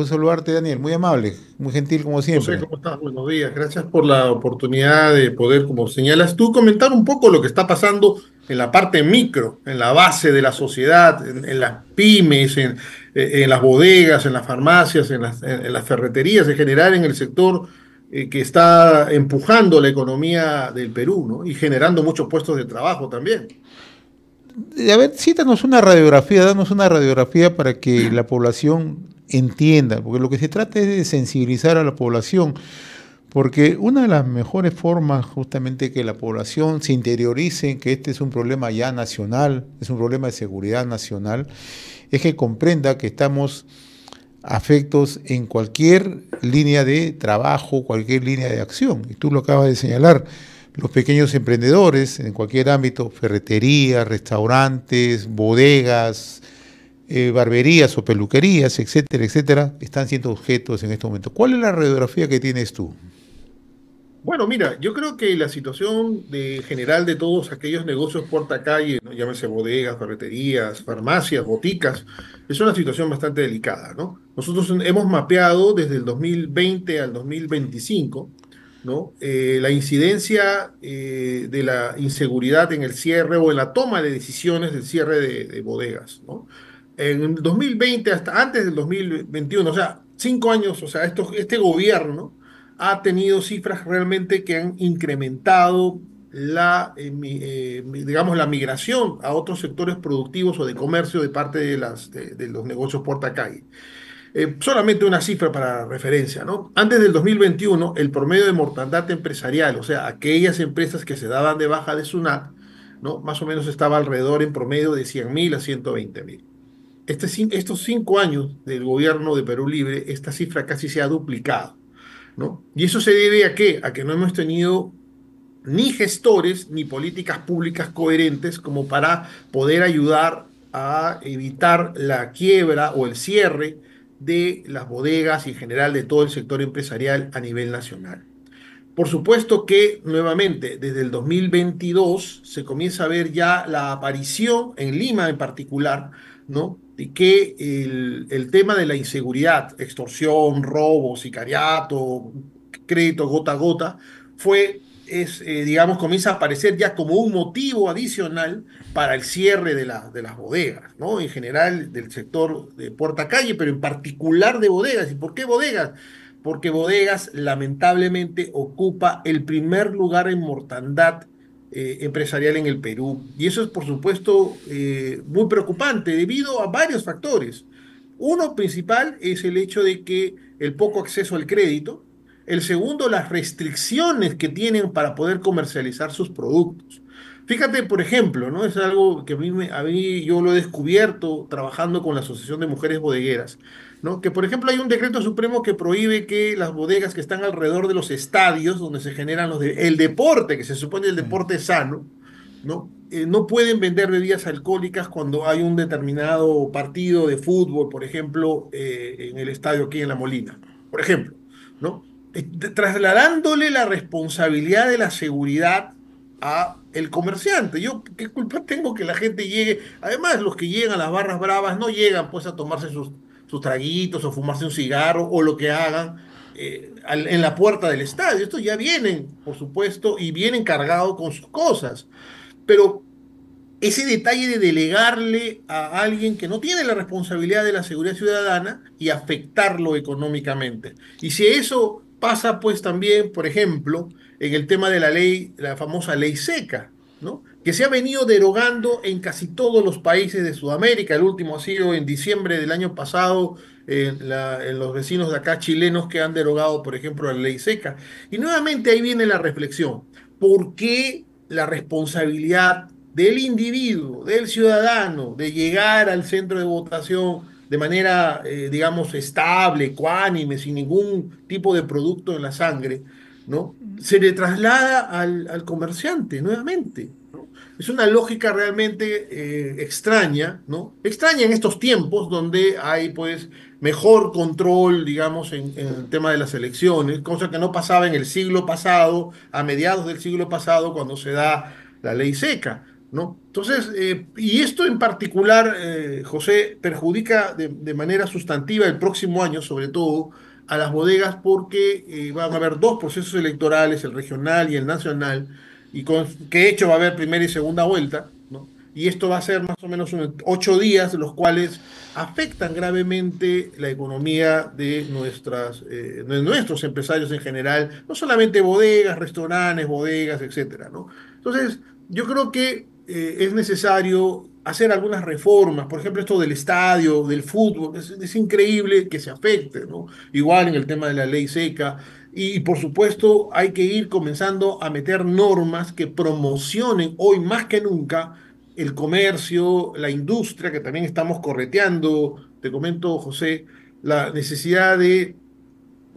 Saludarte, Daniel, muy amable, muy gentil como José, siempre. ¿cómo estás? Buenos días. Gracias por la oportunidad de poder, como señalas tú, comentar un poco lo que está pasando en la parte micro, en la base de la sociedad, en las pymes, en las bodegas, en las farmacias, en las ferreterías, en general en el sector que está empujando la economía del Perú, ¿no? Y generando muchos puestos de trabajo también. A ver, cítanos una radiografía, danos una radiografía para que la población entienda, porque lo que se trata es de sensibilizar a la población, porque una de las mejores formas justamente que la población se interiorice que este es un problema ya nacional, es un problema de seguridad nacional, es que comprenda que estamos afectos en cualquier línea de trabajo, cualquier línea de acción. Y tú lo acabas de señalar, los pequeños emprendedores en cualquier ámbito, ferreterías, restaurantes, bodegas, barberías o peluquerías, etcétera, etcétera, están siendo objetos en este momento. ¿Cuál es la radiografía que tienes tú? Bueno, mira, yo creo que la situación de general de todos aquellos negocios puerta calle, ¿no? Llámese bodegas, ferreterías, farmacias, boticas, es una situación bastante delicada, ¿no? Nosotros hemos mapeado desde el 2020 al 2025, ¿no? La incidencia de la inseguridad en el cierre o en la toma de decisiones del cierre de bodegas, ¿no? En el 2020 hasta antes del 2021, o sea, 5 años, o sea, este gobierno ha tenido cifras realmente que han incrementado digamos, la migración a otros sectores productivos o de comercio de parte de los negocios puerta calle. Solamente una cifra para referencia, ¿no? Antes del 2021, el promedio de mortandad empresarial, o sea, aquellas empresas que se daban de baja de SUNAT, ¿no? Más o menos estaba alrededor en promedio de 100.000 a 120.000. Estos 5 años del gobierno de Perú Libre, esta cifra casi se ha duplicado, ¿no? Y eso se debe ¿a qué? A que no hemos tenido ni gestores ni políticas públicas coherentes como para poder ayudar a evitar la quiebra o el cierre de las bodegas y en general de todo el sector empresarial a nivel nacional. Por supuesto que nuevamente desde el 2022 se comienza a ver ya la aparición en Lima en particular, ¿no? De que el tema de la inseguridad, extorsión, robo, sicariato, crédito gota a gota, digamos, comienza a aparecer ya como un motivo adicional para el cierre de las bodegas, ¿no? En general del sector de puerta calle, pero en particular de bodegas. ¿Y por qué bodegas? Porque bodegas lamentablemente ocupa el primer lugar en mortandad empresarial en el Perú. Y eso es, por supuesto, muy preocupante debido a varios factores. Uno principal es el hecho de que el poco acceso al crédito. El segundo, las restricciones que tienen para poder comercializar sus productos. Fíjate, por ejemplo, ¿no? Es algo que a mí yo lo he descubierto trabajando con la Asociación de Mujeres Bodegueras, ¿no? Que, por ejemplo, hay un decreto supremo que prohíbe que las bodegas que están alrededor de los estadios donde se generan el deporte, que se supone el deporte es sano, ¿no? No pueden vender bebidas alcohólicas cuando hay un determinado partido de fútbol, por ejemplo, en el estadio aquí en La Molina, por ejemplo, ¿no? Trasladándole la responsabilidad de la seguridad a el comerciante. Yo, ¿qué culpa tengo que la gente llegue? Además, los que llegan a las barras bravas no llegan pues a tomarse sus traguitos o fumarse un cigarro o lo que hagan en la puerta del estadio. Estos ya vienen, por supuesto, y vienen cargados con sus cosas. Pero ese detalle de delegarle a alguien que no tiene la responsabilidad de la seguridad ciudadana y afectarlo económicamente. Y si eso pasa, pues también, por ejemplo, en el tema de la ley, la famosa ley seca, ¿no? Que se ha venido derogando en casi todos los países de Sudamérica. El último ha sido en diciembre del año pasado, en los vecinos de acá chilenos que han derogado, por ejemplo, la ley seca. Y nuevamente ahí viene la reflexión. ¿Por qué la responsabilidad del individuo, del ciudadano, de llegar al centro de votación de manera, digamos, estable, ecuánime, sin ningún tipo de producto en la sangre, ¿no? Se le traslada al comerciante nuevamente, ¿no? Es una lógica realmente extraña, ¿no? Extraña en estos tiempos donde hay, pues, mejor control, digamos, en el tema de las elecciones, cosa que no pasaba en el siglo pasado, a mediados del siglo pasado, cuando se da la ley seca. ¿no? Entonces, y esto en particular, José, perjudica de manera sustantiva el próximo año, sobre todo, a las bodegas porque van a haber dos procesos electorales, el regional y el nacional, y que de hecho va a haber primera y segunda vuelta, ¿no? Y esto va a ser más o menos 8 días, los cuales afectan gravemente la economía de nuestros empresarios en general, no solamente bodegas, restaurantes, bodegas, etcétera, ¿no? Entonces, yo creo que es necesario hacer algunas reformas, por ejemplo, esto del estadio, del fútbol, es increíble que se afecte, ¿no? Igual en el tema de la ley seca, y por supuesto hay que ir comenzando a meter normas que promocionen hoy más que nunca el comercio, la industria, que también estamos correteando, te comento, José, la necesidad de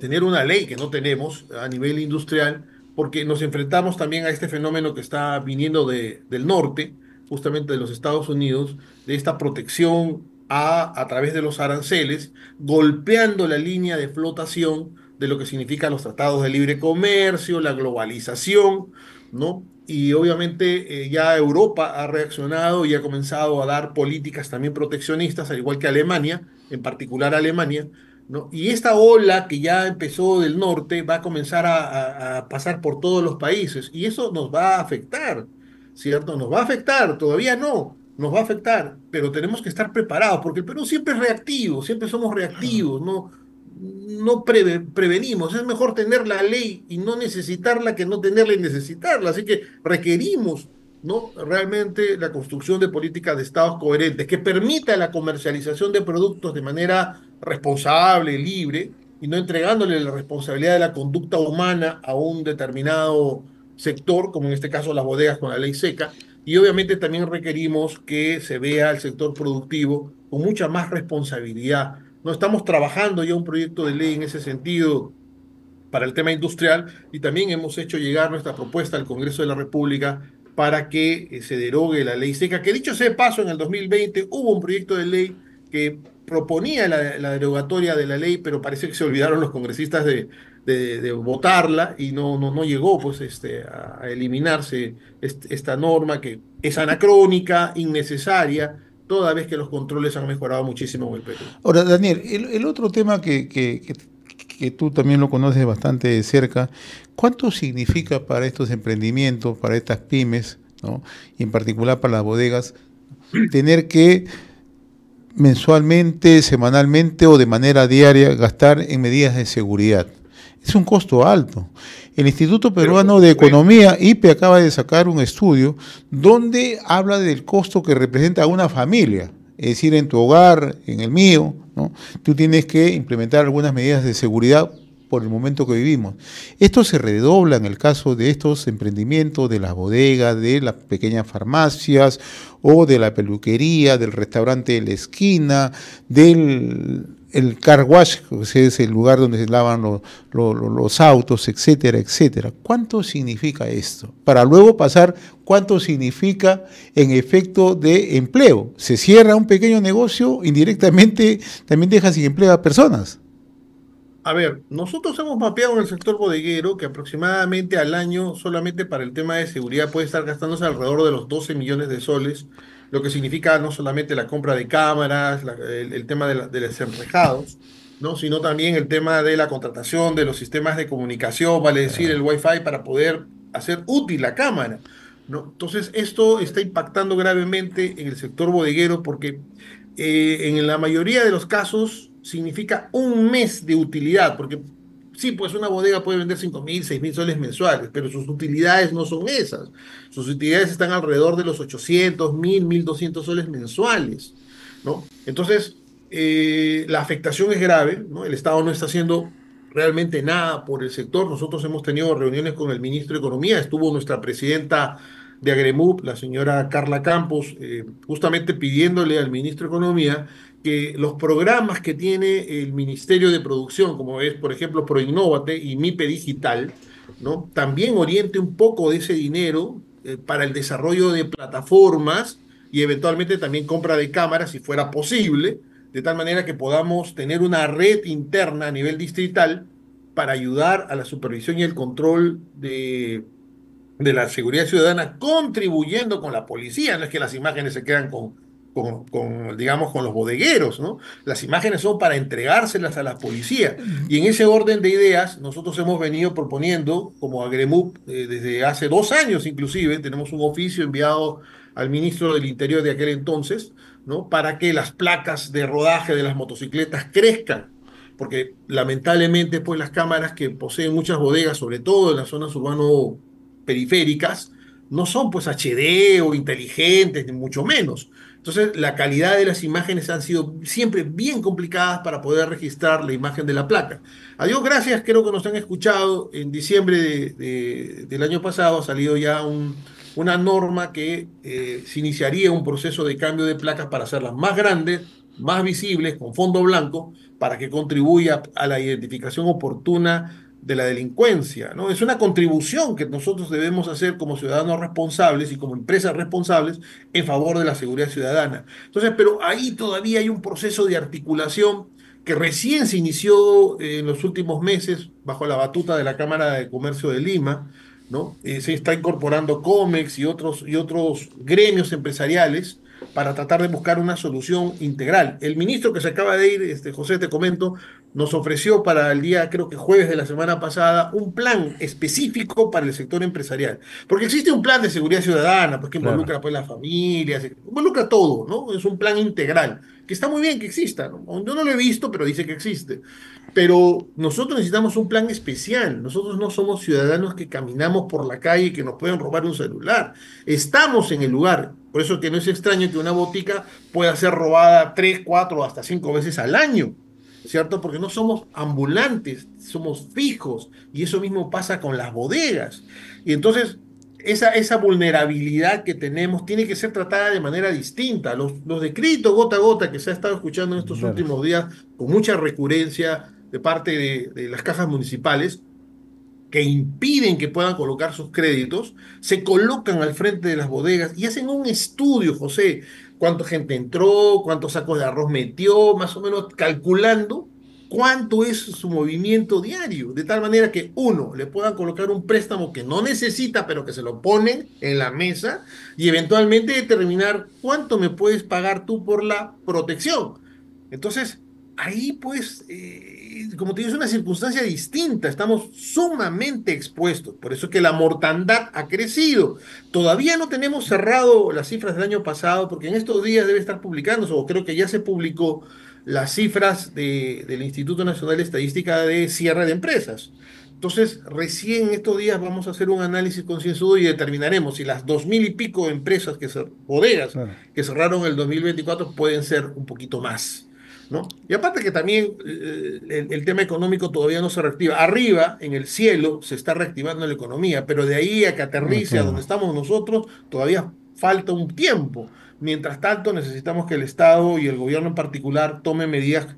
tener una ley que no tenemos a nivel industrial, porque nos enfrentamos también a este fenómeno que está viniendo del norte, justamente de los Estados Unidos, de esta protección a través de los aranceles, golpeando la línea de flotación de lo que significan los tratados de libre comercio, la globalización, ¿no? Y obviamente ya Europa ha reaccionado y ha comenzado a dar políticas también proteccionistas, al igual que Alemania, en particular Alemania, ¿no? Y esta ola que ya empezó del norte va a comenzar a pasar por todos los países y eso nos va a afectar, ¿cierto? Nos va a afectar, todavía no, nos va a afectar, pero tenemos que estar preparados porque el Perú siempre es reactivo, siempre somos reactivos, no prevenimos. Es mejor tener la ley y no necesitarla que no tenerla y necesitarla. Así que requerimos, ¿no? Realmente la construcción de políticas de estados coherentes que permita la comercialización de productos de manera responsable, libre, y no entregándole la responsabilidad de la conducta humana a un determinado sector, como en este caso las bodegas con la ley seca. Y obviamente también requerimos que se vea el sector productivo con mucha más responsabilidad. No estamos trabajando ya un proyecto de ley en ese sentido para el tema industrial y también hemos hecho llegar nuestra propuesta al Congreso de la República para que se derogue la ley seca, que dicho sea de paso, en el 2020 hubo un proyecto de ley que proponía la derogatoria de la ley, pero parece que se olvidaron los congresistas de votarla y no llegó pues, a eliminarse esta norma que es anacrónica, innecesaria, toda vez que los controles han mejorado muchísimo en el Perú. Ahora, Daniel, el otro tema que tú también lo conoces bastante de cerca, ¿cuánto significa para estos emprendimientos, para estas pymes, ¿no? Y en particular para las bodegas, tener que mensualmente, semanalmente o de manera diaria gastar en medidas de seguridad? Es un costo alto. El Instituto Pero por Peruano de supuesto. Economía, IPE, acaba de sacar un estudio donde habla del costo que representa a una familia. Es decir, en tu hogar, en el mío, ¿no? Tú tienes que implementar algunas medidas de seguridad por el momento que vivimos. Esto se redobla en el caso de estos emprendimientos, de las bodegas, de las pequeñas farmacias o de la peluquería, del restaurante de la esquina, del el car wash, que es el lugar donde se lavan los autos, etcétera, etcétera. ¿Cuánto significa esto? Para luego pasar, ¿cuánto significa en efecto de empleo? Se cierra un pequeño negocio, indirectamente también deja sin empleo a personas. A ver, nosotros hemos mapeado en el sector bodeguero que aproximadamente al año, solamente para el tema de seguridad, puede estar gastándose alrededor de los 12 millones de soles, lo que significa no solamente la compra de cámaras, el tema de los enrejados, ¿no? Sino también el tema de la contratación de los sistemas de comunicación, vale decir, el Wi-Fi para poder hacer útil la cámara, ¿no? Entonces, esto está impactando gravemente en el sector bodeguero porque en la mayoría de los casos significa un mes de utilidad, porque sí, pues una bodega puede vender 5.000, 6.000 soles mensuales, pero sus utilidades no son esas. Sus utilidades están alrededor de los 800, 1.200 soles mensuales, ¿no? Entonces, la afectación es grave, ¿no? El Estado no está haciendo realmente nada por el sector. Nosotros hemos tenido reuniones con el ministro de Economía, estuvo nuestra presidenta de Agremub, la señora Carla Campos, justamente pidiéndole al ministro de Economía que los programas que tiene el Ministerio de Producción, como es, por ejemplo, Proinnovate y MIPE Digital, ¿no? También oriente un poco de ese dinero para el desarrollo de plataformas y eventualmente también compra de cámaras, si fuera posible, de tal manera que podamos tener una red interna a nivel distrital para ayudar a la supervisión y el control de la seguridad ciudadana contribuyendo con la policía. No es que las imágenes se quedan digamos, con los bodegueros, ¿no? Las imágenes son para entregárselas a la policía. Y en ese orden de ideas, nosotros hemos venido proponiendo, como Agremuk, desde hace 2 años inclusive, tenemos un oficio enviado al ministro del Interior de aquel entonces, ¿no? Para que las placas de rodaje de las motocicletas crezcan. Porque lamentablemente, pues las cámaras que poseen muchas bodegas, sobre todo en las zonas urbano periféricas, no son pues HD o inteligentes, ni mucho menos. Entonces, la calidad de las imágenes han sido siempre bien complicadas para poder registrar la imagen de la placa. A Dios gracias, creo que nos han escuchado. En diciembre del año pasado ha salido ya una norma que se iniciaría un proceso de cambio de placas para hacerlas más grandes, más visibles, con fondo blanco, para que contribuya a la identificación oportuna de la delincuencia, ¿no? Es una contribución que nosotros debemos hacer como ciudadanos responsables y como empresas responsables en favor de la seguridad ciudadana. Entonces, pero ahí todavía hay un proceso de articulación que recién se inició en los últimos meses bajo la batuta de la Cámara de Comercio de Lima, ¿no? Se está incorporando COMEX y otros gremios empresariales para tratar de buscar una solución integral. El ministro que se acaba de ir, José, te comento, nos ofreció para el día, creo que jueves de la semana pasada, un plan específico para el sector empresarial. Porque existe un plan de seguridad ciudadana, pues, que Claro. involucra pues, las familias, involucra todo, ¿no? Es un plan integral, que está muy bien que exista, ¿no? Yo no lo he visto, pero dice que existe. Pero nosotros necesitamos un plan especial. Nosotros no somos ciudadanos que caminamos por la calle y que nos pueden robar un celular. Estamos en el lugar. Por eso que no es extraño que una botica pueda ser robada 3, 4, hasta 5 veces al año, ¿cierto? Porque no somos ambulantes, somos fijos. Y eso mismo pasa con las bodegas. Y entonces, esa vulnerabilidad que tenemos tiene que ser tratada de manera distinta. Los decretos gota a gota que se ha estado escuchando en estos Claro. últimos días con mucha recurrencia de parte de las cajas municipales, que impiden que puedan colocar sus créditos, se colocan al frente de las bodegas y hacen un estudio, José, cuánta gente entró, cuántos sacos de arroz metió, más o menos calculando cuánto es su movimiento diario, de tal manera que uno le puedan colocar un préstamo que no necesita, pero que se lo ponen en la mesa y eventualmente determinar cuánto me puedes pagar tú por la protección. Entonces, ahí pues, como te digo, es una circunstancia distinta, estamos sumamente expuestos, por eso es que la mortandad ha crecido. Todavía no tenemos cerrado las cifras del año pasado, porque en estos días debe estar publicándose, o creo que ya se publicó las cifras del Instituto Nacional de Estadística de cierre de empresas. Entonces, recién en estos días vamos a hacer un análisis concienzudo y determinaremos si las 2000 y pico empresas, bodegas, Claro. que cerraron el 2024 pueden ser un poquito más. ¿No? Y aparte que también el tema económico todavía no se reactiva. Arriba, en el cielo, se está reactivando la economía, pero de ahí a que Ah, aterrice a donde claro. estamos nosotros, todavía falta un tiempo. Mientras tanto, necesitamos que el Estado y el gobierno en particular tomen medidas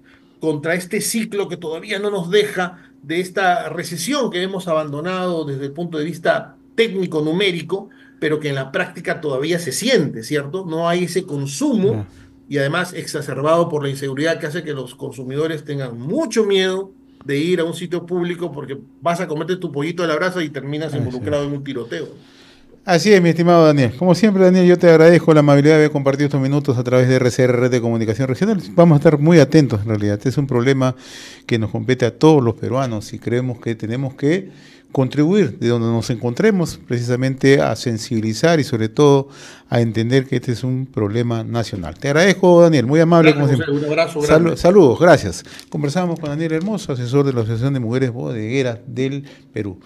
contra este ciclo que todavía no nos deja de esta recesión que hemos abandonado desde el punto de vista técnico, numérico, pero que en la práctica todavía se siente, ¿cierto? No hay ese consumo Ya. y además exacerbado por la inseguridad que hace que los consumidores tengan mucho miedo de ir a un sitio público porque vas a comerte tu pollito a la brasa y terminas Así es. involucrado en un tiroteo. Así es, mi estimado Daniel. Como siempre, Daniel, yo te agradezco la amabilidad de haber compartido estos minutos a través de RCR, Red de Comunicación Regional. Vamos a estar muy atentos, en realidad. Este es un problema que nos compete a todos los peruanos y creemos que tenemos que contribuir de donde nos encontremos, precisamente a sensibilizar y sobre todo a entender que este es un problema nacional. Te agradezco, Daniel, muy amable como Gracias, José. siempre. Un abrazo grande. Saludos, gracias. Conversamos con Daniel Hermoso, asesor de la Asociación de Mujeres Bodegueras del Perú.